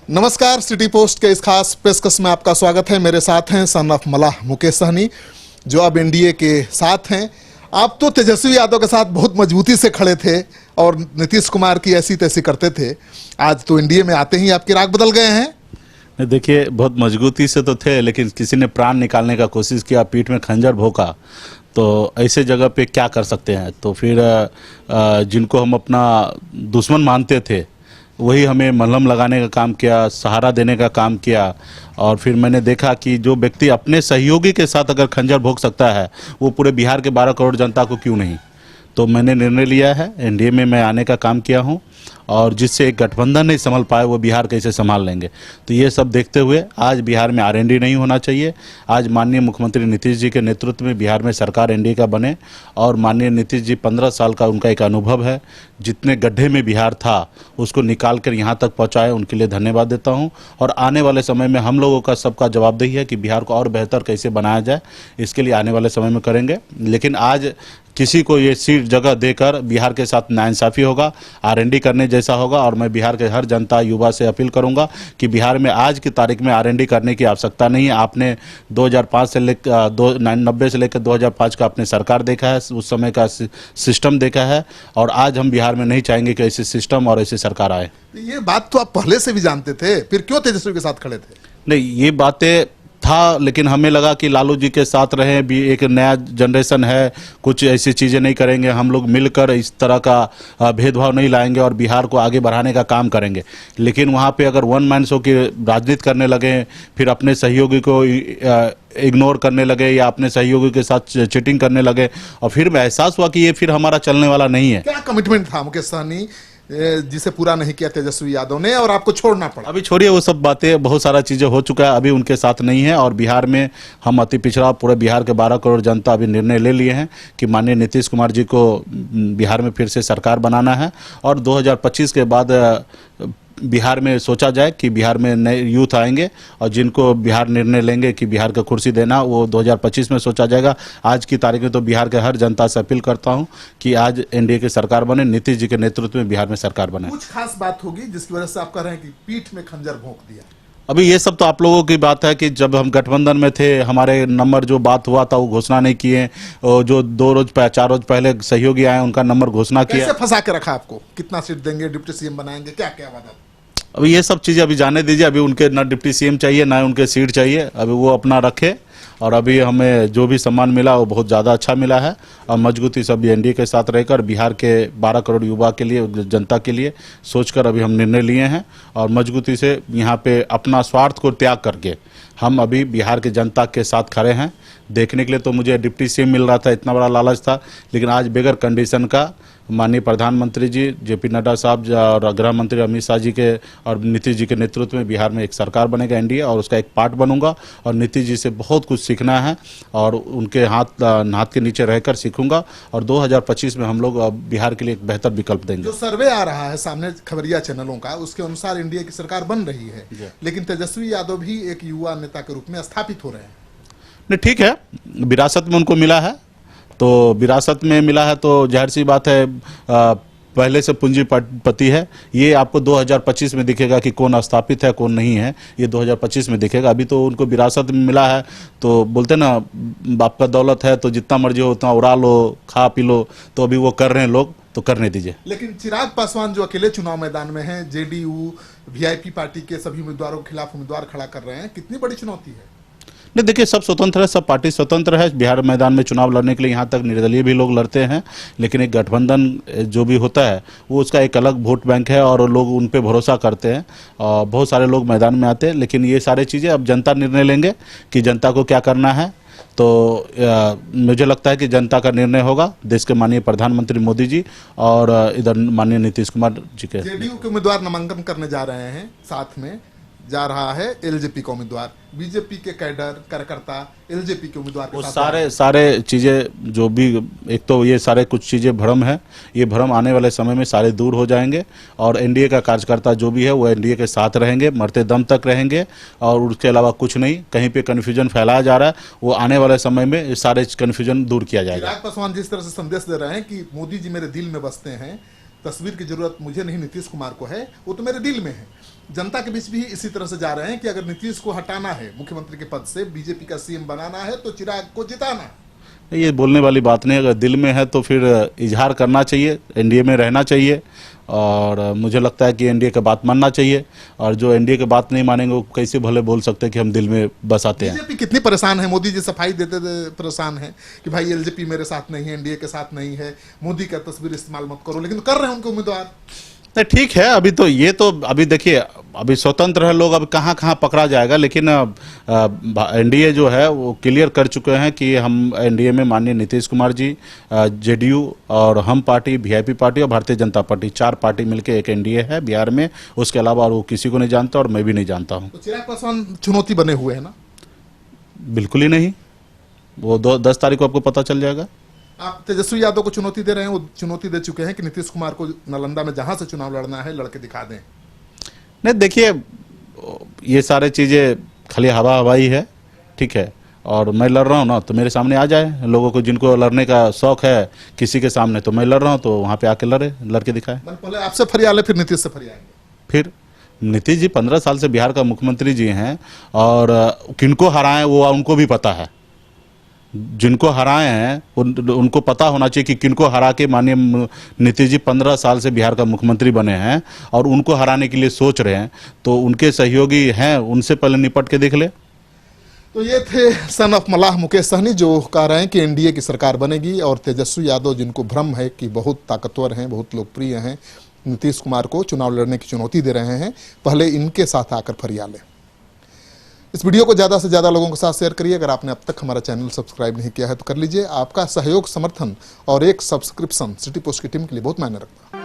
नमस्कार, city post के इस खास पेशकश में आपका स्वागत है। मेरे साथ हैं सन ऑफ मलाह मुकेश सहनी, जो अब एनडीए के साथ हैं। आप तो तेजस्वी यादव के साथ बहुत मजबूती से खड़े थे और नीतीश कुमार की ऐसी तैसी करते थे। आज तो एनडीए में आते ही आपकी राग बदल गए हैं। देखिए, बहुत मजबूती से तो थे, लेकिन किसी ने प्राण निकालने का कोशिश किया, पीठ में खंजर भोंका, तो ऐसे जगह पे क्या कर सकते हैं। तो फिर जिनको हम अपना दुश्मन मानते थे, वही हमें मलहम लगाने का काम किया, सहारा देने का काम किया। और फिर मैंने देखा कि जो व्यक्ति अपने सहयोगी के साथ अगर खंजर भोंक सकता है, वो पूरे बिहार के 12 करोड़ जनता को क्यों नहीं। तो मैंने निर्णय लिया है, एनडीए में मैं आने का काम किया हूं, और जिससे एक गठबंधन नहीं संभाल पाए, वो बिहार कैसे संभाल लेंगे। तो ये सब देखते हुए आज बिहार में आरएनडी नहीं होना चाहिए। आज माननीय मुख्यमंत्री नीतीश जी के नेतृत्व में बिहार में सरकार एनडीए का बने, और माननीय नीतीश जी 15 साल का उनका एक अनुभव है, जितने गड्ढे में बिहार था उसको निकाल कर यहाँ तक पहुँचाए, उनके लिए धन्यवाद देता हूँ। और आने वाले समय में हम लोगों का सबका जवाबदेही है कि बिहार को और बेहतर कैसे बनाया जाए, इसके लिए आने वाले समय में करेंगे। लेकिन आज किसी को ये सीट जगह देकर बिहार के साथ नाइंसाफ़ी होगा, आरएनडी करने जैसा होगा। और मैं बिहार के हर जनता युवा से अपील करूंगा कि बिहार में आज की तारीख में आरएनडी करने की आवश्यकता नहीं है। आपने 2005 से लेकर 90 से लेकर 2005 का आपने सरकार देखा है, उस समय का सिस्टम देखा है, और आज हम बिहार में नहीं चाहेंगे कि ऐसे सिस्टम और ऐसी सरकार आए। ये बात तो आप पहले से भी जानते थे, फिर क्यों तेजस्वी के साथ खड़े थे? नहीं, ये बातें था, लेकिन हमें लगा कि लालू जी के साथ रहें, भी एक नया जनरेशन है, कुछ ऐसी चीज़ें नहीं करेंगे, हम लोग मिलकर इस तरह का भेदभाव नहीं लाएंगे और बिहार को आगे बढ़ाने का काम करेंगे। लेकिन वहाँ पे अगर वन मैन शो की राजनीति करने लगे, फिर अपने सहयोगी को इग्नोर करने लगे या अपने सहयोगी के साथ चीटिंग करने लगे, और फिर एहसास हुआ कि ये फिर हमारा चलने वाला नहीं है। क्या कमिटमेंट था मुकेश सहनी जिसे पूरा नहीं किया तेजस्वी यादव ने और आपको छोड़ना पड़ा? अभी छोड़िए वो सब बातें, बहुत सारा चीज़ें हो चुका है, अभी उनके साथ नहीं है। और बिहार में हम अति पिछड़ा, पूरे बिहार के 12 करोड़ जनता अभी निर्णय ले लिए हैं कि माननीय नीतीश कुमार जी को बिहार में फिर से सरकार बनाना है। और 2025 के बाद बिहार में सोचा जाए कि बिहार में नए यूथ आएंगे, और जिनको बिहार निर्णय लेंगे कि बिहार का कुर्सी देना, वो 2025 में सोचा जाएगा। आज की तारीख में तो बिहार के हर जनता से अपील करता हूं कि आज एनडीए की सरकार बने, नीतीश जी के नेतृत्व में बिहार में सरकार बने। कुछ खास बात होगी जिसकी वजह से आप कह रहे हैं कि पीठ में खंजर भोंक दिया? अभी ये सब तो आप लोगों की बात है कि जब हम गठबंधन में थे, हमारे नंबर जो बात हुआ था वो घोषणा नहीं किए, जो 4 रोज पहले सहयोगी आए उनका नंबर घोषणा किया। कैसे फंसा के रखा आपको? कितना सीट देंगे, डिप्टी सीएम बनाएंगे, क्या क्या वादा? अभी ये सब चीज़ें अभी जाने दीजिए। अभी उनके ना डिप्टी सीएम चाहिए, ना उनके सीट चाहिए, अभी वो अपना रखे। और अभी हमें जो भी सम्मान मिला वो बहुत ज़्यादा अच्छा मिला है, और मजबूती से अभी एनडीए के साथ रहकर बिहार के 12 करोड़ युवा के लिए, जनता के लिए सोचकर अभी हम निर्णय लिए हैं। और मजबूती से यहाँ पे अपना स्वार्थ को त्याग करके हम अभी बिहार के जनता के साथ खड़े हैं। देखने के लिए तो मुझे डिप्टी सीएम मिल रहा था, इतना बड़ा लालच था, लेकिन आज बगैर कंडीशन का माननीय प्रधानमंत्री जी जेपी नड्डा साहब और गृह मंत्री अमित शाह जी के और नीतीश जी के नेतृत्व में बिहार में एक सरकार बनेगा एनडीए, और उसका एक पार्ट बनूंगा। और नीतीश जी से बहुत कुछ सीखना है, और उनके हाथ के नीचे रहकर सीखूंगा। और 2025 में हम लोग बिहार के लिए एक बेहतर विकल्प देंगे। जो सर्वे आ रहा है सामने खबरिया चैनलों का, उसके अनुसार एनडीए की सरकार बन रही है, लेकिन तेजस्वी यादव भी एक युवा नेता के रूप में स्थापित हो रहे हैं। नहीं, ठीक है, विरासत में उनको मिला है, तो विरासत में मिला है तो जाहिर सी बात है, पहले से पूंजीपति है। ये आपको 2025 में दिखेगा कि कौन स्थापित है कौन नहीं है, ये 2025 में दिखेगा। अभी तो उनको विरासत में मिला है, तो बोलते ना, बाप का दौलत है तो जितना मर्जी हो उतना उड़ा लो, खा पी लो। तो अभी वो कर रहे हैं लोग, तो करने दीजिए। लेकिन चिराग पासवान जो अकेले चुनाव मैदान में हैं, जेडीयू वीआईपी पार्टी के सभी उम्मीदवारों के खिलाफ उम्मीदवार खड़ा कर रहे हैं, कितनी बड़ी चुनौती है? नहीं, देखिए, सब स्वतंत्र है, सब पार्टी स्वतंत्र है। बिहार मैदान में चुनाव लड़ने के लिए यहाँ तक निर्दलीय भी लोग लड़ते हैं, लेकिन एक गठबंधन जो भी होता है वो उसका एक अलग वोट बैंक है, और लोग उन पे भरोसा करते हैं, और बहुत सारे लोग मैदान में आते हैं। लेकिन ये सारी चीज़ें अब जनता निर्णय लेंगे कि जनता को क्या करना है। तो मुझे लगता है कि जनता का निर्णय होगा, देश के माननीय प्रधानमंत्री मोदी जी और इधर माननीय नीतीश कुमार जी के। जेडीयू के उम्मीदवार नामांकन करने जा रहे हैं, साथ में जा रहा है एलजेपी का उम्मीदवार, बीजेपी के कैडर कार्यकर्ता एलजेपी के उम्मीदवार के वो साथ सारे चीज़ें जो भी, एक तो ये सारे कुछ चीज़ें भ्रम है, ये भ्रम आने वाले समय में सारे दूर हो जाएंगे, और एनडीए का कार्यकर्ता जो भी है वो एनडीए के साथ रहेंगे, मरते दम तक रहेंगे, और उसके अलावा कुछ नहीं। कहीं पे कन्फ्यूजन फैलाया जा रहा है, वो आने वाले समय में सारे कन्फ्यूजन दूर किया जाएगा। चिराग पासवान जिस तरह से संदेश दे रहे हैं कि मोदी जी मेरे दिल में बसते हैं, तस्वीर की जरूरत मुझे नहीं, नीतीश कुमार को है, वो तो मेरे दिल में है। जनता के बीच भी इसी तरह से जा रहे हैं कि अगर नीतीश को हटाना है मुख्यमंत्री के पद से, बीजेपी का सीएम बनाना है, तो चिराग को जिताना है। ये बोलने वाली बात नहीं, अगर दिल में है तो फिर इजहार करना चाहिए, एनडीए में रहना चाहिए। और मुझे लगता है कि एनडीए की बात मानना चाहिए, और जो एनडीए की बात नहीं मानेंगे वो कैसे भले बोल सकते हैं कि हम दिल में बसाते हैं। बीजेपी कितनी परेशान है, मोदी जी सफाई देते परेशान है कि भाई एलजेपी मेरे साथ नहीं है, एनडीए के साथ नहीं है, मोदी का तस्वीर इस्तेमाल मत करो, लेकिन कर रहे हैं उनके उम्मीदवार। नहीं ठीक है, अभी तो ये तो अभी देखिए, अभी स्वतंत्र है लोग, अब कहाँ कहाँ पकड़ा जाएगा। लेकिन एनडीए जो है वो क्लियर कर चुके हैं कि हम एनडीए में माननीय नीतीश कुमार जी, जेडीयू और हम पार्टी, वीआईपी पार्टी और भारतीय जनता पार्टी, 4 पार्टी मिलकर एक एनडीए है बिहार में। उसके अलावा और वो किसी को नहीं जानता और मैं भी नहीं जानता हूँ। तो चिराग पासवान चुनौती बने हुए हैं ना? बिल्कुल ही नहीं, वो 10 तारीख को आपको पता चल जाएगा। आप तेजस्वी यादव को चुनौती दे रहे हैं, वो चुनौती दे चुके हैं कि नीतीश कुमार को नालंदा में जहां से चुनाव लड़ना है लड़के दिखा दें। नहीं देखिए, ये सारे चीज़ें खाली हवा हवाई है, ठीक है। और मैं लड़ रहा हूँ ना, तो मेरे सामने आ जाए, लोगों को जिनको लड़ने का शौक है किसी के सामने, तो मैं लड़ रहा हूँ तो वहाँ पे आके लड़के दिखाए। पहले आपसे फरियाले, फिर नीतीश से फरियाएंगे। फिर नीतीश जी 15 साल से बिहार का मुख्यमंत्री जी हैं, और किनको हराएं वो उनको भी पता है। जिनको हराए हैं उनको पता होना चाहिए कि किनको हरा के माननीय नीतीश जी 15 साल से बिहार का मुख्यमंत्री बने हैं और उनको हराने के लिए सोच रहे हैं, तो उनके सहयोगी हैं, उनसे पहले निपट के देख ले। तो ये थे सन ऑफ मलाह मुकेश सहनी, जो कह रहे हैं कि एनडीए की सरकार बनेगी, और तेजस्वी यादव जिनको भ्रम है कि बहुत ताकतवर हैं, बहुत लोकप्रिय हैं, नीतीश कुमार को चुनाव लड़ने की चुनौती दे रहे हैं। पहले इनके साथ आकर फरियाले। इस वीडियो को ज़्यादा से ज़्यादा लोगों के साथ शेयर करिए। अगर आपने अब तक हमारा चैनल सब्सक्राइब नहीं किया है तो कर लीजिए। आपका सहयोग, समर्थन और एक सब्सक्रिप्शन सिटी पोस्ट की टीम के लिए बहुत मायने रखता है।